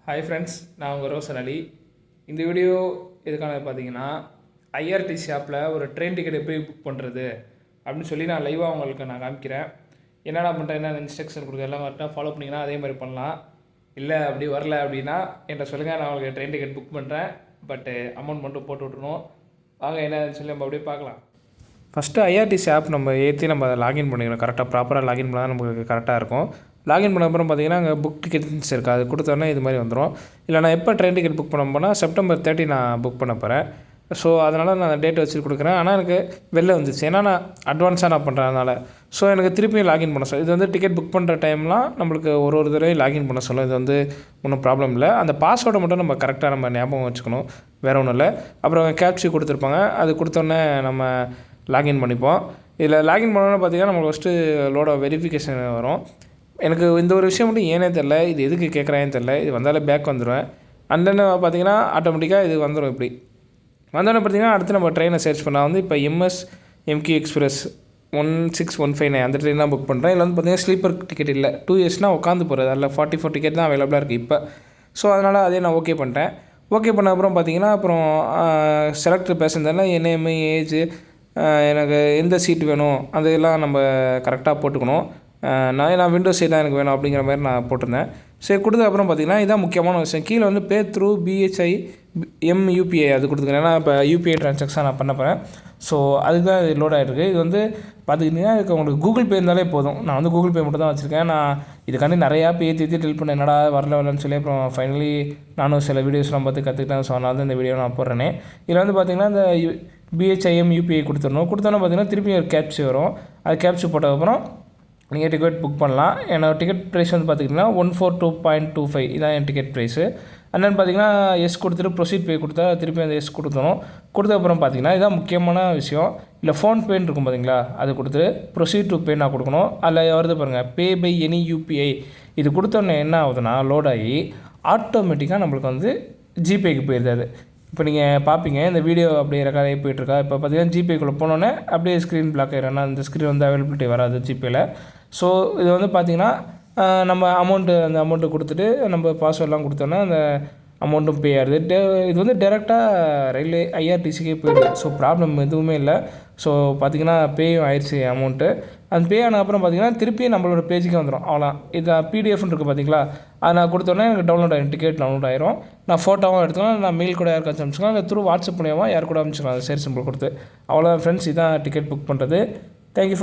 Hi friends, நான் உங்கள் ரோசன் அலி. இந்த வீடியோ எதுக்கான பார்த்தீங்கன்னா, ஐஆர்டிசி ஆப்பில் ஒரு ட்ரெயின் டிக்கெட் எப்படி புக் பண்ணுறது அப்படின்னு சொல்லி நான் லைவாக உங்களுக்கு நான் காமிக்கிறேன். என்னென்ன பண்ணுறேன், என்னென்ன இன்ஸ்ட்ரக்ஷன் கொடுக்குறது எல்லாம் கரெக்டாக ஃபாலோ பண்ணிங்கன்னா அதே மாதிரி பண்ணலாம். இல்லை அப்படி வரல அப்படின்னா என்கிட்ட சொல்லுங்கள், நான் உங்களுக்கு ட்ரெயின் டிக்கெட் புக் பண்ணுறேன். பட்டு அமௌண்ட் மட்டும் போட்டு விட்ருணும். வாங்க என்னன்னு சொல்லி நம்ம அப்படியே பார்க்கலாம். ஃபஸ்ட்டு ஐஆர்டிசி ஆப் நம்ம ஏற்றி நம்ம அதை லாகின் பண்ணிக்கணும். கரெக்டாக ப்ராப்பராக லாகின் பண்ணால் நமக்கு கரெக்டாக இருக்கும். லாகின் பண்ண அப்புறம் பார்த்தீங்கன்னா அங்கே புக் டிக்கெட்ஸ் இருக்குது, அது கொடுத்தோன்னே இது மாதிரி வந்துடும். இல்லை நான் எப்போ ட்ரெயின் டிக்கெட் புக் பண்ண போனால் செப்டம்பர் 30 நான் புக் பண்ண போகிறேன். ஸோ அதனால் நான் டேட் வச்சு கொடுக்குறேன். ஆனால் எனக்கு வெளில வந்துச்சு, ஏன்னா நான் அட்வான்ஸாக நான் பண்ணுறதுனால. ஸோ எனக்கு திருப்பியும் லாகின் பண்ண சொல்லும். இது வந்து டிக்கெட் புக் பண்ணுற டைம்லாம் நம்மளுக்கு ஒரு தடவை லாகின் பண்ண சொல்லும். இது வந்து ஒன்றும் ப்ராப்ளம் இல்லை. அந்த பாஸ்வேர்டை மட்டும் நம்ம கரெக்டாக நம்ம ஞாபகம் வச்சுக்கணும், வேறு ஒன்றும் இல்லை. அப்புறம் கேப்சி கொடுத்துருப்பாங்க, அது கொடுத்தோன்னே நம்ம லாகின் பண்ணிப்போம். இதில் லாகின் பண்ணோன்னு பார்த்தீங்கன்னா நம்மளுக்கு ஃபஸ்ட்டு லோட வெரிஃபிகேஷன் வரும். எனக்கு இந்த ஒரு விஷயம் மட்டும் ஏனே தெரில, இது எதுக்கு கேட்குறாங்கன்னு தெரில. இது வந்தாலே பேக் வந்துடுவேன். அண்ட் தென் பார்த்தீங்கன்னா ஆட்டோமேட்டிக்காக இது வந்துடும். இப்படி வந்தோடனே பார்த்தீங்கன்னா அடுத்து நம்ம ட்ரெயினை சர்ச் பண்ணால் வந்து இப்போ எம்எஸ்எம்கியூ எக்ஸ்பிரஸ் 16159 அந்த ட்ரெயின் தான் புக் பண்ணுறேன். இதில் வந்து பார்த்தீங்கன்னா ஸ்லீப்பர் டிக்கெட் இல்லை, 2 இயர்ஸ்னால் உட்காந்து போகிறது. அதில் 44 டிக்கெட் தான் அவைலபிளாக இருக்குது இப்போ. ஸோ அதனால் அதே நான் ஓகே பண்ணிட்டேன். ஓகே பண்ண அப்புறம் பார்த்தீங்கன்னா அப்புறம் செலக்ட் பேசஞ்சரில் நேம், ஏஜ், எனக்கு எந்த சீட் வேணும் அதெல்லாம் நம்ம கரெக்டாக போட்டுக்கணும். நான் விண்டோ சீட் தான் எனக்கு வேணும் அப்படிங்கிற மாதிரி நான் போட்டிருந்தேன். சரி, கொடுத்ததுக்கப்புறம் பார்த்தீங்கன்னா இதான் முக்கியமான விஷயம். கீழே வந்து பே த்ரூ பிஹெச்ஐ யூபிஐ அது கொடுத்துக்கிறேன். ஏன்னா இப்போ யூபிஐ ட்ரான்சாக்ஷன் நான் பண்ண போகிறேன். ஸோ அதுக்கு தான் இது லோட் ஆகிருக்கு. இது வந்து பார்த்துக்கிட்டிங்கன்னா இதுக்கு உங்களுக்கு கூகுள் பே இருந்தாலே போதும். நான் வந்து கூகுள் பே மட்டும் தான் வச்சுருக்கேன். நான் இதுக்காண்டி நிறையா ஏற்றி டெல் பண்ணேன், என்னடா வரலன்னு சொல்லி. அப்புறம் ஃபைனலி நானும் சில வீடியோஸ்லாம் பார்த்து கற்றுக்கிட்டேன். ஸோ அதனால தான் இந்த வீடியோ நான் போடுறேனே. இதில் வந்து பார்த்திங்கன்னா இந்த பிஹெச்ஐஎம் யூபிஐ கொடுத்துடணும். கொடுத்தோன்னா பார்த்திங்கன்னா திருப்பி ஒரு கேப்சி வரும். அது கேப்சி போட்டதுக்கப்புறம் நீங்கள் டிக்கெட் புக் பண்ணலாம். என்னோடய டிக்கெட் ப்ரைஸ் வந்து பார்த்திங்கன்னா 142.25 இதான் என் டிக்கெட் ப்ரைஸு. அண்ட் பார்த்திங்கன்னா எஸ் கொடுத்துட்டு ப்ரொசீட் பே கொடுத்தா திருப்பி அந்த எஸ் கொடுத்துரும். கொடுத்ததுக்கப்புறம் பார்த்திங்கன்னா இதான் முக்கியமான விஷயம். இல்லை ஃபோன்பேன்னு இருக்கும் பார்த்திங்களா, அது கொடுத்துட்டு ப்ரொசீட் டு பே நான் கொடுக்கணும். அதில் வருது பாருங்கள், பே பை எனி யூபிஐ. இது கொடுத்தோன்னே என்ன ஆகுதுன்னா லோட் ஆகி ஆட்டோமேட்டிக்காக நம்மளுக்கு வந்து ஜிபேக்கு போயிடுது. அது இப்போ நீங்கள் பார்ப்பீங்க, இந்த வீடியோ அப்படியே ரெக்கார்ட் ஆகி போயிட்டுருக்கா. இப்போ பார்த்தீங்கன்னா ஜிபேக்குள்ளே போனோன்னே அப்படியே ஸ்க்ரீன் பிளாக் ஆகிடும். ஏன்னா அந்த ஸ்க்ரீன் வந்து அவைலபிலிட்டி வராது ஜிபேயில். ஸோ இது வந்து பார்த்திங்கன்னா நம்ம அந்த அமௌண்ட்டு கொடுத்துட்டு நம்ம பாஸ்வேர்ட்லாம் கொடுத்தோன்னா அந்த அமௌண்ட்டும் பே ஆகுது. இது வந்து டேரெக்டாக ரயில்வே ஐஆர்டிசிக்கே போயிடுது. ஸோ ப்ராப்ளம் எதுவுமே இல்லை. ஸோ பார்த்திங்கன்னா பேயும் ஆயிடுச்சு அமௌண்ட்டு. அந்த பே ஆன அப்புறம் பார்த்திங்கன்னா திருப்பி நம்மளோட பேஜுக்கே வந்துடும். அவ்வளோ இது பிடிஎஃப்னு இருக்குது பார்த்திங்களா, அதை நான் கொடுத்தோன்னே எனக்கு டவுன்லோட் ஆகிடும், டிக்கெட் டவுன்லோட் ஆயிரும். நான் ஃபோட்டோவும் எடுத்துக்கலாம், நான் மெயில் கூட யாருக்காச்சும் அனுப்பிச்சிக்கலாம், இல்லை த்ரூ வாட்ஸ்அப் மூலியமாக யார் கூட அனுப்பிச்சிக்கலாம், அது ஷேர் சிம்பிள் கொடுத்து. அவ்வளோதான் ஃப்ரெண்ட்ஸ், இதான் டிக்கெட் புக் பண்ணுறது. Thank you for